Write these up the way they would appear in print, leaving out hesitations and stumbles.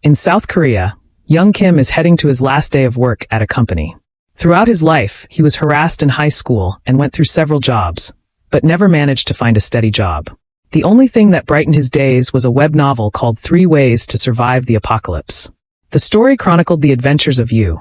In South Korea, young Kim is heading to his last day of work at a company. Throughout his life, he was harassed in high school and went through several jobs, but never managed to find a steady job. The only thing that brightened his days was a web novel called 3 Ways to Survive the Apocalypse. The story chronicled the adventures of Yu,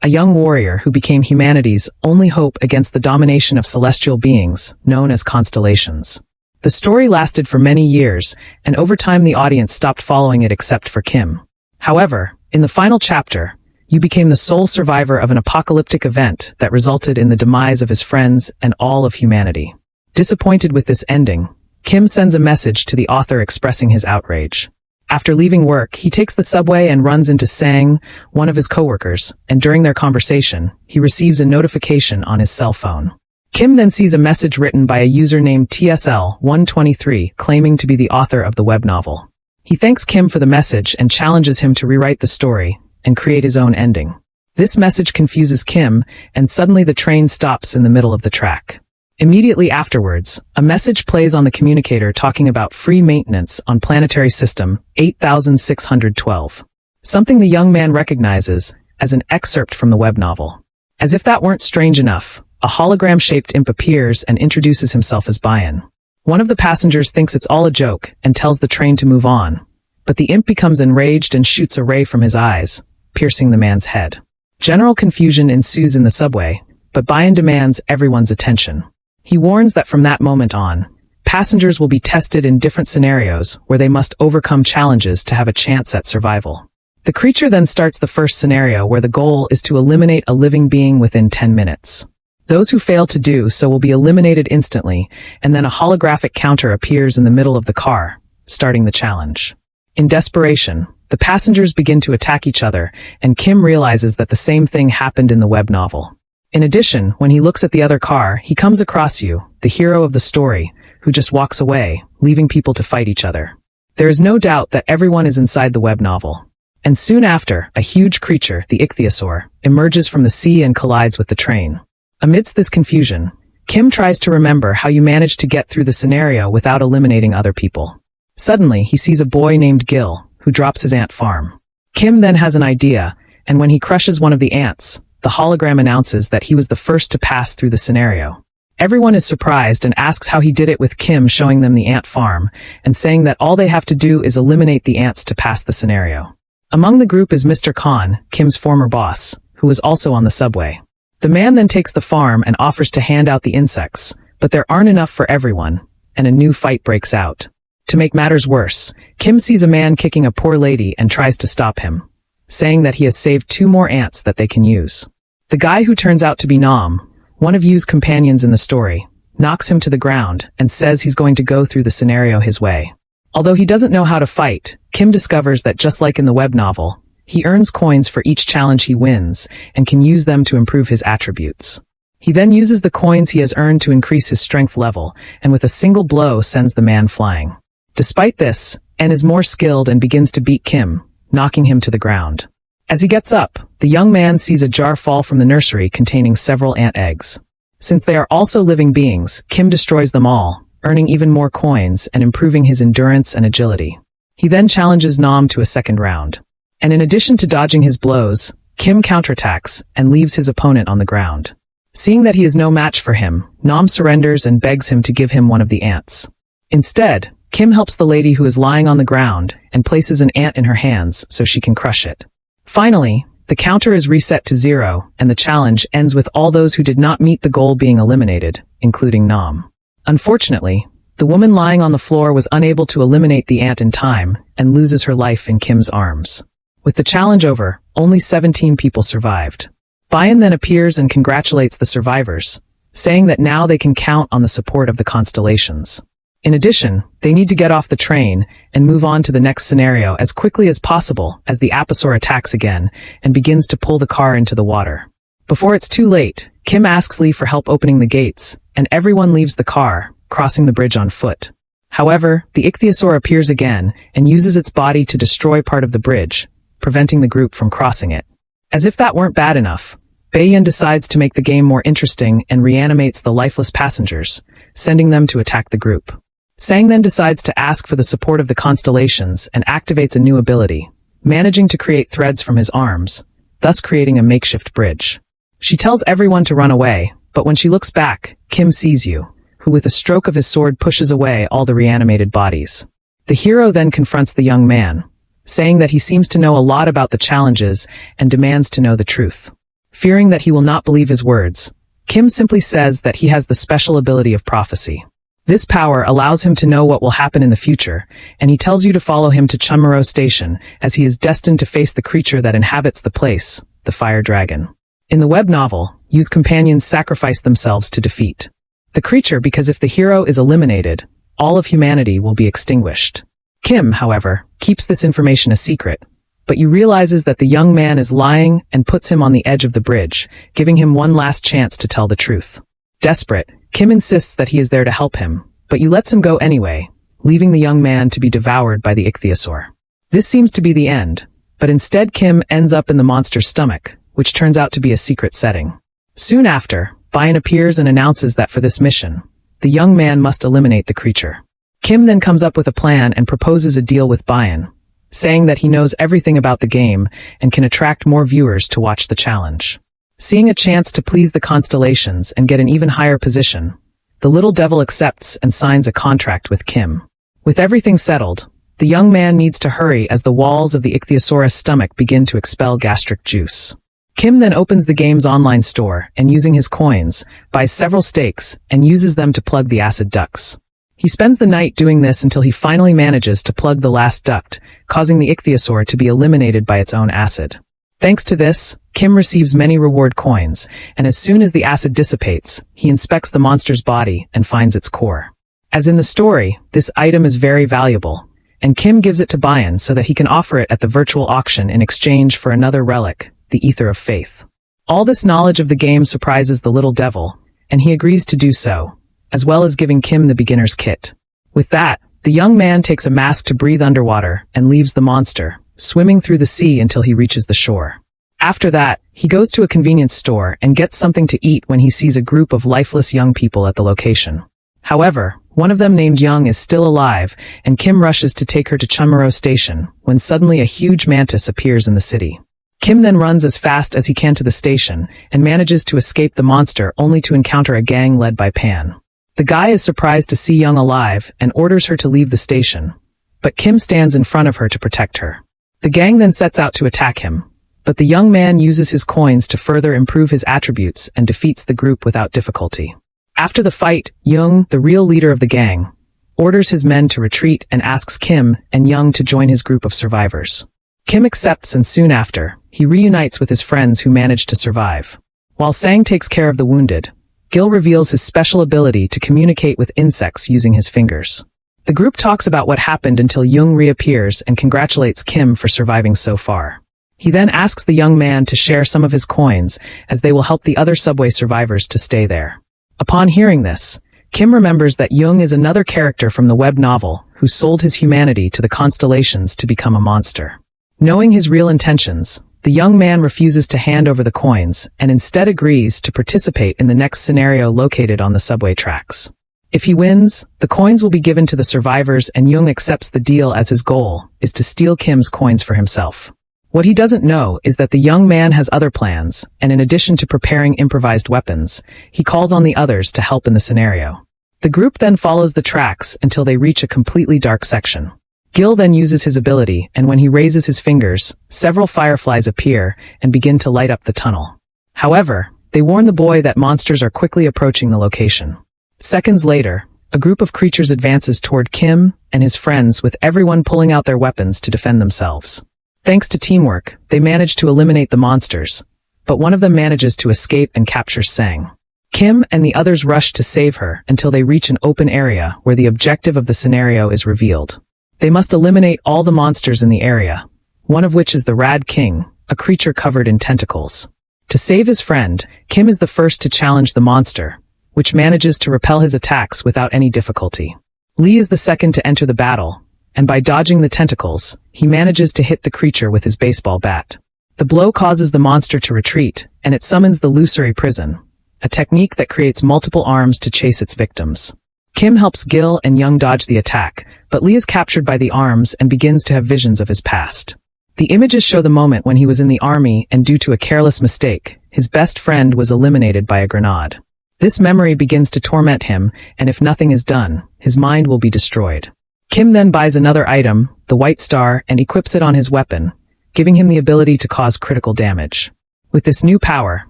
a young warrior who became humanity's only hope against the domination of celestial beings, known as constellations. The story lasted for many years, and over time the audience stopped following it except for Kim. However, in the final chapter, Yu became the sole survivor of an apocalyptic event that resulted in the demise of his friends and all of humanity. Disappointed with this ending, Kim sends a message to the author expressing his outrage. After leaving work, he takes the subway and runs into Sang, one of his coworkers, and during their conversation, he receives a notification on his cell phone. Kim then sees a message written by a user named TSL123 claiming to be the author of the web novel. He thanks Kim for the message and challenges him to rewrite the story and create his own ending. This message confuses Kim, and suddenly the train stops in the middle of the track. Immediately afterwards, a message plays on the communicator talking about free maintenance on planetary system 8612. Something the young man recognizes as an excerpt from the web novel. As if that weren't strange enough, a hologram-shaped imp appears and introduces himself as Bayan. One of the passengers thinks it's all a joke and tells the train to move on, but the imp becomes enraged and shoots a ray from his eyes, piercing the man's head. General confusion ensues in the subway, but Bayan demands everyone's attention. He warns that from that moment on, passengers will be tested in different scenarios where they must overcome challenges to have a chance at survival. The creature then starts the first scenario where the goal is to eliminate a living being within 10 minutes. Those who fail to do so will be eliminated instantly, and then a holographic counter appears in the middle of the car, starting the challenge. In desperation, the passengers begin to attack each other, and Kim realizes that the same thing happened in the web novel. In addition, when he looks at the other car, he comes across Yu, the hero of the story, who just walks away, leaving people to fight each other. There is no doubt that everyone is inside the web novel. And soon after, a huge creature, the ichthyosaur, emerges from the sea and collides with the train. Amidst this confusion, Kim tries to remember how Yu managed to get through the scenario without eliminating other people. Suddenly, he sees a boy named Gil, who drops his ant farm. Kim then has an idea, and when he crushes one of the ants, the hologram announces that he was the first to pass through the scenario. Everyone is surprised and asks how he did it, with Kim showing them the ant farm and saying that all they have to do is eliminate the ants to pass the scenario. Among the group is Mr. Khan, Kim's former boss, who was also on the subway. The man then takes the farm and offers to hand out the insects, but there aren't enough for everyone, and a new fight breaks out. To make matters worse, Kim sees a man kicking a poor lady and tries to stop him, saying that he has saved 2 more ants that they can use. The guy, who turns out to be Nam, one of Yu's companions in the story, knocks him to the ground and says he's going to go through the scenario his way. Although he doesn't know how to fight, Kim discovers that just like in the web novel, he earns coins for each challenge he wins and can use them to improve his attributes. He then uses the coins he has earned to increase his strength level, and with a single blow sends the man flying. Despite this, En is more skilled and begins to beat Kim, knocking him to the ground. As he gets up, the young man sees a jar fall from the nursery containing several ant eggs. Since they are also living beings, Kim destroys them all, earning even more coins and improving his endurance and agility. He then challenges Nam to a second round. And in addition to dodging his blows, Kim counterattacks and leaves his opponent on the ground. Seeing that he is no match for him, Nam surrenders and begs him to give him one of the ants. Instead, Kim helps the lady who is lying on the ground and places an ant in her hands so she can crush it. Finally, the counter is reset to 0, and the challenge ends with all those who did not meet the goal being eliminated, including Nam. Unfortunately, the woman lying on the floor was unable to eliminate the ant in time and loses her life in Kim's arms. With the challenge over, only 17 people survived. Bayan then appears and congratulates the survivors, saying that now they can count on the support of the constellations. In addition, they need to get off the train and move on to the next scenario as quickly as possible as the Aposaur attacks again and begins to pull the car into the water. Before it's too late, Kim asks Lee for help opening the gates, and everyone leaves the car, crossing the bridge on foot. However, the ichthyosaur appears again and uses its body to destroy part of the bridge, preventing the group from crossing it. As if that weren't bad enough, Bayan decides to make the game more interesting and reanimates the lifeless passengers, sending them to attack the group. Sang then decides to ask for the support of the constellations and activates a new ability, managing to create threads from his arms, thus creating a makeshift bridge. She tells everyone to run away, but when she looks back, Kim sees Yu, who with a stroke of his sword pushes away all the reanimated bodies. The hero then confronts the young man, saying that he seems to know a lot about the challenges and demands to know the truth. Fearing that he will not believe his words, Kim simply says that he has the special ability of prophecy. This power allows him to know what will happen in the future, and he tells you to follow him to Chunmuro Station, as he is destined to face the creature that inhabits the place, the fire dragon. In the web novel, Yu's companions sacrifice themselves to defeat the creature because if the hero is eliminated, all of humanity will be extinguished. Kim, however, keeps this information a secret, but Yu realizes that the young man is lying and puts him on the edge of the bridge, giving him one last chance to tell the truth. Desperate, Kim insists that he is there to help him, but Yu lets him go anyway, leaving the young man to be devoured by the ichthyosaur. This seems to be the end, but instead Kim ends up in the monster's stomach, which turns out to be a secret setting. Soon after, Bayan appears and announces that for this mission, the young man must eliminate the creature. Kim then comes up with a plan and proposes a deal with Bayan, saying that he knows everything about the game and can attract more viewers to watch the challenge. Seeing a chance to please the constellations and get an even higher position, the little devil accepts and signs a contract with Kim. With everything settled, the young man needs to hurry as the walls of the ichthyosaurus stomach begin to expel gastric juice. Kim then opens the game's online store and using his coins, buys several steaks and uses them to plug the acid ducts. He spends the night doing this until he finally manages to plug the last duct, causing the ichthyosaur to be eliminated by its own acid. Thanks to this, Kim receives many reward coins, and as soon as the acid dissipates, he inspects the monster's body and finds its core. As in the story, this item is very valuable, and Kim gives it to Bayan so that he can offer it at the virtual auction in exchange for another relic, the Ether of Faith. All this knowledge of the game surprises the little devil, and he agrees to do so, as well as giving Kim the beginner's kit. With that, the young man takes a mask to breathe underwater and leaves the monster, swimming through the sea until he reaches the shore. After that, he goes to a convenience store and gets something to eat when he sees a group of lifeless young people at the location. However, one of them named Young is still alive, and Kim rushes to take her to Chunmuro Station, when suddenly a huge mantis appears in the city. Kim then runs as fast as he can to the station, and manages to escape the monster only to encounter a gang led by Pan. The guy is surprised to see Young alive and orders her to leave the station, but Kim stands in front of her to protect her. The gang then sets out to attack him, but the young man uses his coins to further improve his attributes and defeats the group without difficulty. After the fight, Young, the real leader of the gang, orders his men to retreat and asks Kim and Young to join his group of survivors. Kim accepts and soon after, he reunites with his friends who managed to survive. While Sang takes care of the wounded, Gil reveals his special ability to communicate with insects using his fingers. The group talks about what happened until Young reappears and congratulates Kim for surviving so far. He then asks the young man to share some of his coins, as they will help the other subway survivors to stay there. Upon hearing this, Kim remembers that Young is another character from the web novel who sold his humanity to the constellations to become a monster. Knowing his real intentions, the young man refuses to hand over the coins and instead agrees to participate in the next scenario located on the subway tracks. If he wins, the coins will be given to the survivors and Young accepts the deal as his goal is to steal Kim's coins for himself. What he doesn't know is that the young man has other plans, and in addition to preparing improvised weapons, he calls on the others to help in the scenario. The group then follows the tracks until they reach a completely dark section. Gil then uses his ability, and when he raises his fingers, several fireflies appear and begin to light up the tunnel. However, they warn the boy that monsters are quickly approaching the location. Seconds later, a group of creatures advances toward Kim and his friends with everyone pulling out their weapons to defend themselves. Thanks to teamwork, they manage to eliminate the monsters, but one of them manages to escape and captures Sang. Kim and the others rush to save her until they reach an open area where the objective of the scenario is revealed. They must eliminate all the monsters in the area, one of which is the Rad King, a creature covered in tentacles. To save his friend, Kim is the first to challenge the monster, which manages to repel his attacks without any difficulty. Lee is the second to enter the battle, and by dodging the tentacles, he manages to hit the creature with his baseball bat. The blow causes the monster to retreat, and it summons the Lucery Prison, a technique that creates multiple arms to chase its victims. Kim helps Gil and Young dodge the attack, but Lee is captured by the arms and begins to have visions of his past. The images show the moment when he was in the army and due to a careless mistake, his best friend was eliminated by a grenade. This memory begins to torment him, and if nothing is done, his mind will be destroyed. Kim then buys another item, the White Star, and equips it on his weapon, giving him the ability to cause critical damage. With this new power,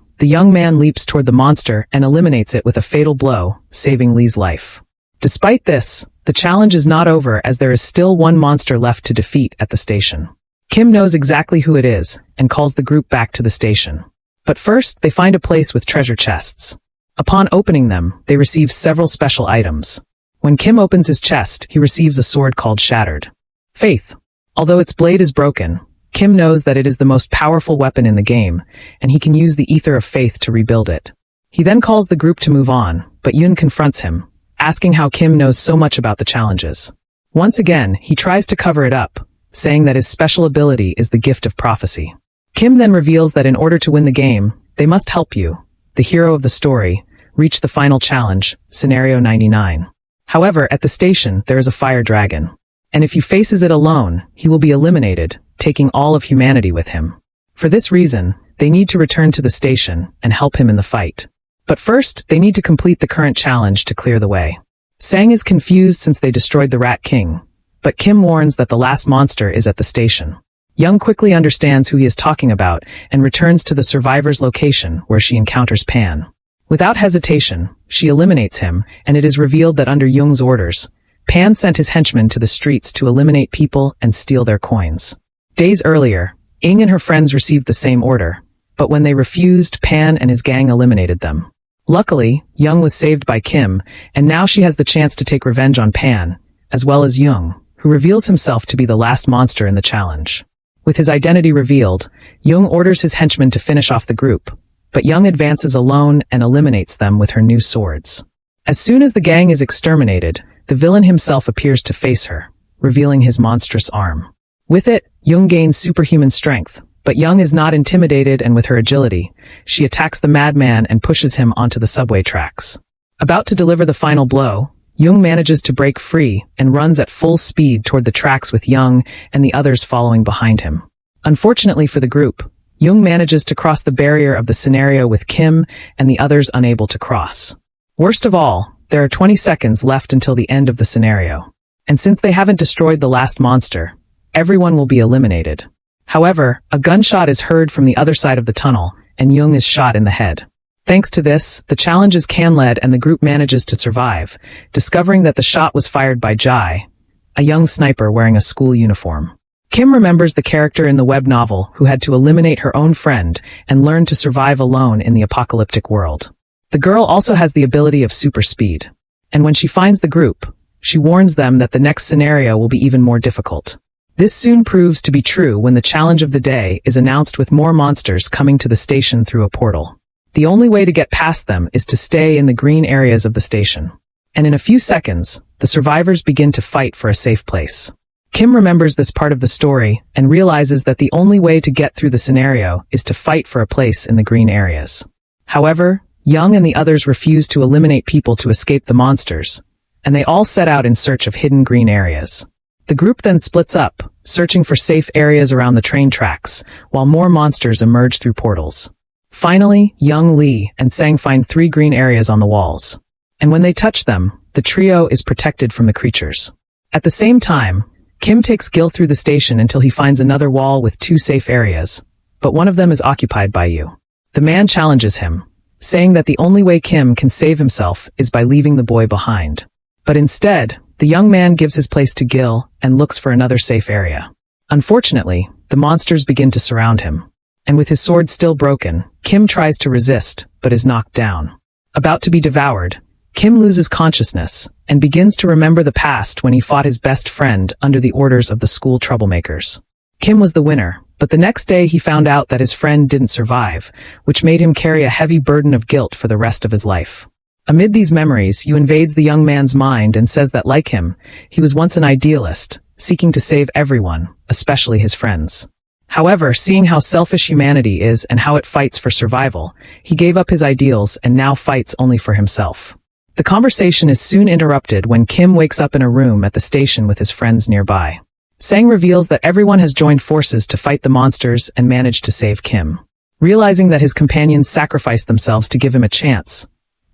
the young man leaps toward the monster and eliminates it with a fatal blow, saving Lee's life. Despite this, the challenge is not over as there is still one monster left to defeat at the station. Kim knows exactly who it is and calls the group back to the station. But first, they find a place with treasure chests. Upon opening them, they receive several special items. When Kim opens his chest, he receives a sword called Shattered Faith. Although its blade is broken, Kim knows that it is the most powerful weapon in the game, and he can use the Ether of Faith to rebuild it. He then calls the group to move on, but Yoon confronts him, asking how Kim knows so much about the challenges. Once again, he tries to cover it up, saying that his special ability is the gift of prophecy. Kim then reveals that in order to win the game, they must help you, the hero of the story, reach the final challenge, Scenario 99. However, at the station, there is a fire dragon. And if he faces it alone, he will be eliminated, taking all of humanity with him. For this reason, they need to return to the station and help him in the fight. But first, they need to complete the current challenge to clear the way. Sang is confused since they destroyed the Rat King, but Kim warns that the last monster is at the station. Young quickly understands who he is talking about and returns to the survivor's location where she encounters Pan. Without hesitation, she eliminates him, and it is revealed that under Jung's orders, Pan sent his henchmen to the streets to eliminate people and steal their coins. Days earlier, Ing and her friends received the same order, but when they refused, Pan and his gang eliminated them. Luckily, Jung was saved by Kim, and now she has the chance to take revenge on Pan, as well as Jung, who reveals himself to be the last monster in the challenge. With his identity revealed, Jung orders his henchmen to finish off the group, but Jung advances alone and eliminates them with her new swords. As soon as the gang is exterminated, the villain himself appears to face her, revealing his monstrous arm. With it, Jung gains superhuman strength, but Jung is not intimidated, and with her agility, she attacks the madman and pushes him onto the subway tracks. About to deliver the final blow, Jung manages to break free and runs at full speed toward the tracks with Jung and the others following behind him. Unfortunately for the group, Jung manages to cross the barrier of the scenario with Kim and the others unable to cross. Worst of all, there are 20 seconds left until the end of the scenario. And since they haven't destroyed the last monster, everyone will be eliminated. However, a gunshot is heard from the other side of the tunnel, and Jung is shot in the head. Thanks to this, the challenge is can-led and the group manages to survive, discovering that the shot was fired by Jai, a young sniper wearing a school uniform. Kim remembers the character in the web novel who had to eliminate her own friend and learn to survive alone in the apocalyptic world. The girl also has the ability of super speed. And when she finds the group, she warns them that the next scenario will be even more difficult. This soon proves to be true when the challenge of the day is announced with more monsters coming to the station through a portal. The only way to get past them is to stay in the green areas of the station. And in a few seconds, the survivors begin to fight for a safe place. Kim remembers this part of the story and realizes that the only way to get through the scenario is to fight for a place in the green areas. However, Young and the others refuse to eliminate people to escape the monsters, and they all set out in search of hidden green areas. The group then splits up, searching for safe areas around the train tracks, while more monsters emerge through portals. Finally, Young, Lee, and Sang find 3 green areas on the walls. And when they touch them, the trio is protected from the creatures. At the same time, Kim takes Gil through the station until he finds another wall with 2 safe areas, but one of them is occupied by you. The man challenges him, saying that the only way Kim can save himself is by leaving the boy behind. But instead, the young man gives his place to Gil and looks for another safe area. Unfortunately, the monsters begin to surround him. And with his sword still broken, Kim tries to resist, but is knocked down. About to be devoured, Kim loses consciousness and begins to remember the past when he fought his best friend under the orders of the school troublemakers. Kim was the winner, but the next day he found out that his friend didn't survive, which made him carry a heavy burden of guilt for the rest of his life. Amid these memories, Yu invades the young man's mind and says that, like him, he was once an idealist, seeking to save everyone, especially his friends. However, seeing how selfish humanity is and how it fights for survival, he gave up his ideals and now fights only for himself. The conversation is soon interrupted when Kim wakes up in a room at the station with his friends nearby. Sang reveals that everyone has joined forces to fight the monsters and managed to save Kim. Realizing that his companions sacrificed themselves to give him a chance,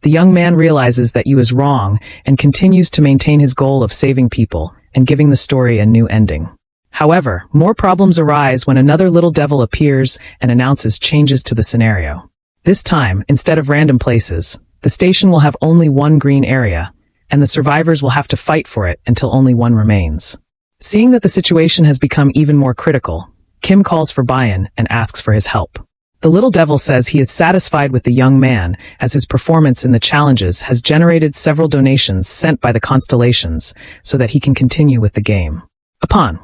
the young man realizes that Yu is wrong and continues to maintain his goal of saving people and giving the story a new ending. However, more problems arise when another little devil appears and announces changes to the scenario. This time, instead of random places, the station will have only one green area, and the survivors will have to fight for it until only one remains. Seeing that the situation has become even more critical, Kim calls for Bayan and asks for his help. The little devil says he is satisfied with the young man as his performance in the challenges has generated several donations sent by the constellations so that he can continue with the game. Upon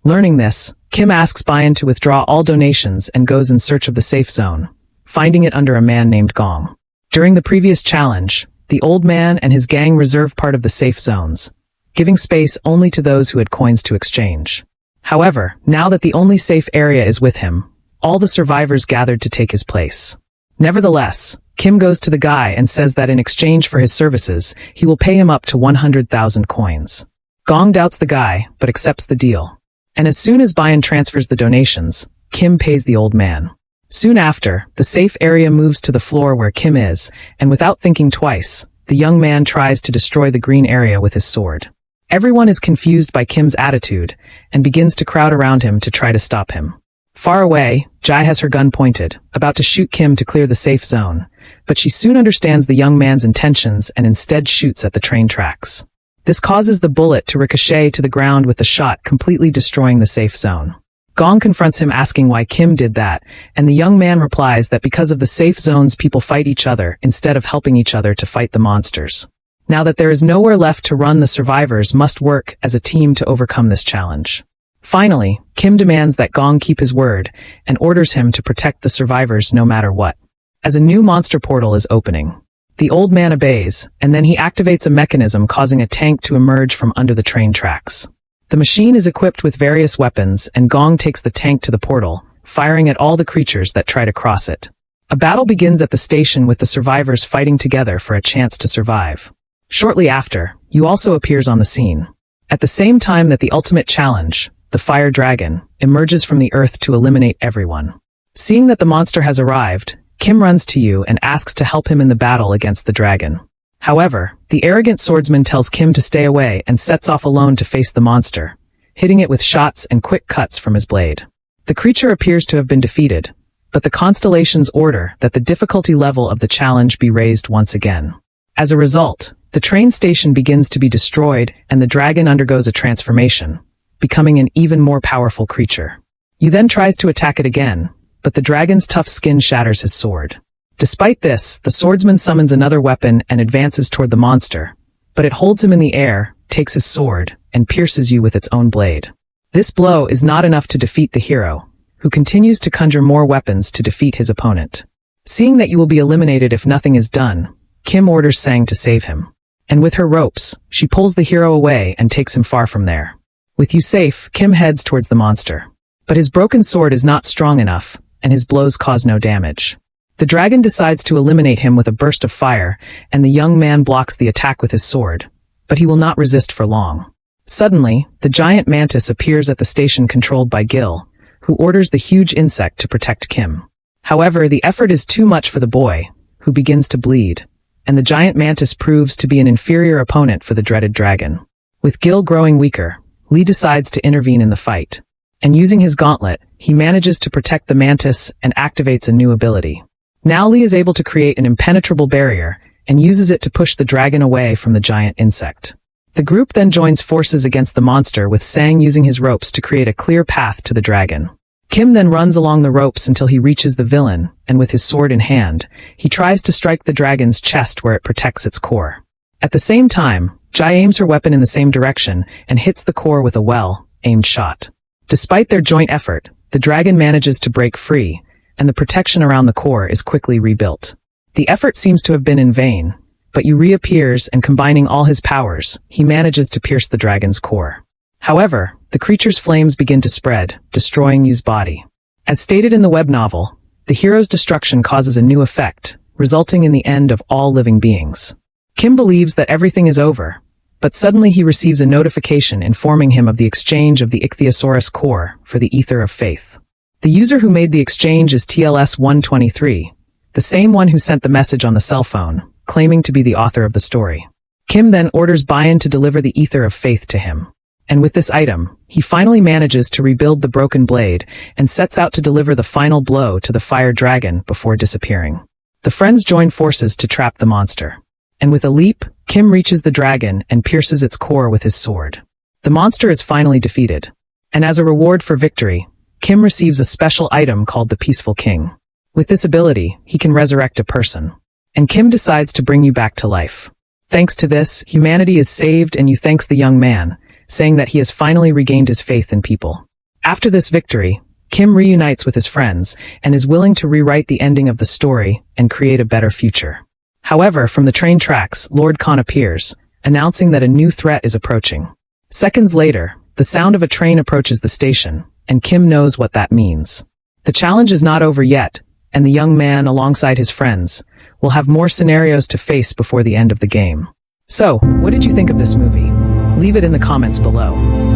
learning this, Kim asks Bayan to withdraw all donations and goes in search of the safe zone, finding it under a man named Gong. During the previous challenge, the old man and his gang reserved part of the safe zones, giving space only to those who had coins to exchange. However, now that the only safe area is with him, all the survivors gathered to take his place. Nevertheless, Kim goes to the guy and says that in exchange for his services, he will pay him up to 100,000 coins. Gong doubts the guy, but accepts the deal. And as soon as Bayan transfers the donations, Kim pays the old man. Soon after, the safe area moves to the floor where Kim is, and without thinking twice, the young man tries to destroy the green area with his sword. Everyone is confused by Kim's attitude, and begins to crowd around him to try to stop him. Far away, Jai has her gun pointed, about to shoot Kim to clear the safe zone, but she soon understands the young man's intentions and instead shoots at the train tracks. This causes the bullet to ricochet to the ground with the shot completely destroying the safe zone. Gong confronts him asking why Kim did that, and the young man replies that because of the safe zones people fight each other instead of helping each other to fight the monsters. Now that there is nowhere left to run, the survivors must work as a team to overcome this challenge. Finally, Kim demands that Gong keep his word and orders him to protect the survivors no matter what. As a new monster portal is opening, the old man obeys, and then he activates a mechanism causing a tank to emerge from under the train tracks. The machine is equipped with various weapons, and Gong takes the tank to the portal, firing at all the creatures that try to cross it. A battle begins at the station with the survivors fighting together for a chance to survive. Shortly after, Yu also appears on the scene. At the same time that the ultimate challenge, the fire dragon, emerges from the earth to eliminate everyone. Seeing that the monster has arrived, Kim runs to Yu and asks to help him in the battle against the dragon. However, the arrogant swordsman tells Kim to stay away and sets off alone to face the monster, hitting it with shots and quick cuts from his blade. The creature appears to have been defeated, but the constellations order that the difficulty level of the challenge be raised once again. As a result, the train station begins to be destroyed and the dragon undergoes a transformation, becoming an even more powerful creature. Yu then tries to attack it again, but the dragon's tough skin shatters his sword. Despite this, the swordsman summons another weapon and advances toward the monster, but it holds him in the air, takes his sword, and pierces Yu with its own blade. This blow is not enough to defeat the hero, who continues to conjure more weapons to defeat his opponent. Seeing that Yu will be eliminated if nothing is done, Kim orders Sang to save him. And with her ropes, she pulls the hero away and takes him far from there. With Yu safe, Kim heads towards the monster. But his broken sword is not strong enough, and his blows cause no damage. The dragon decides to eliminate him with a burst of fire, and the young man blocks the attack with his sword, but he will not resist for long. Suddenly, the giant mantis appears at the station controlled by Gil, who orders the huge insect to protect Kim. However, the effort is too much for the boy, who begins to bleed, and the giant mantis proves to be an inferior opponent for the dreaded dragon. With Gil growing weaker, Lee decides to intervene in the fight, and using his gauntlet, he manages to protect the mantis and activates a new ability. Now Lee is able to create an impenetrable barrier and uses it to push the dragon away from the giant insect. The group then joins forces against the monster with Sang using his ropes to create a clear path to the dragon. Kim then runs along the ropes until he reaches the villain, and with his sword in hand, he tries to strike the dragon's chest where it protects its core. At the same time, Jai aims her weapon in the same direction and hits the core with a well-aimed shot. Despite their joint effort, the dragon manages to break free, and the protection around the core is quickly rebuilt. The effort seems to have been in vain, but Yu reappears and combining all his powers, he manages to pierce the dragon's core. However, the creature's flames begin to spread, destroying Yu's body. As stated in the web novel, the hero's destruction causes a new effect, resulting in the end of all living beings. Kim believes that everything is over, But suddenly he receives a notification informing him of the exchange of the Ichthyosaurus core for the Ether of Faith. The user who made the exchange is TLS-123, the same one who sent the message on the cell phone, claiming to be the author of the story. Kim then orders Bayan to deliver the Ether of Faith to him. And with this item, he finally manages to rebuild the broken blade and sets out to deliver the final blow to the fire dragon before disappearing. The friends join forces to trap the monster. And with a leap, Kim reaches the dragon and pierces its core with his sword. The monster is finally defeated. And as a reward for victory, Kim receives a special item called the Peaceful King. With this ability, he can resurrect a person. And Kim decides to bring you back to life. Thanks to this, humanity is saved and you thanks the young man, saying that he has finally regained his faith in people. After this victory, Kim reunites with his friends and is willing to rewrite the ending of the story and create a better future. However, from the train tracks, Lord Khan appears, announcing that a new threat is approaching. Seconds later, the sound of a train approaches the station, and Kim knows what that means. The challenge is not over yet, and the young man, alongside his friends, will have more scenarios to face before the end of the game. So, what did you think of this movie? Leave it in the comments below.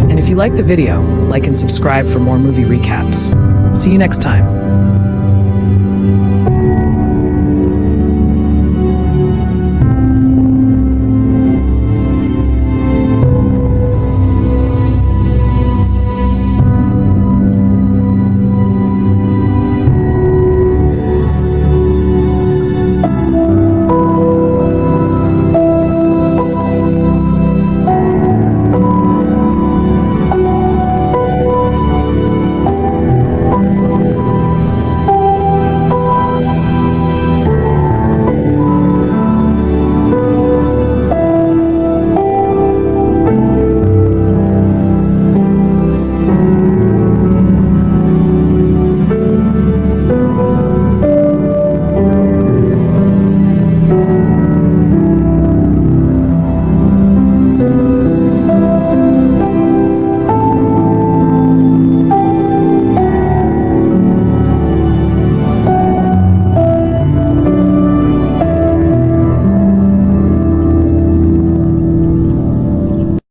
And if you liked the video, like and subscribe for more movie recaps. See you next time.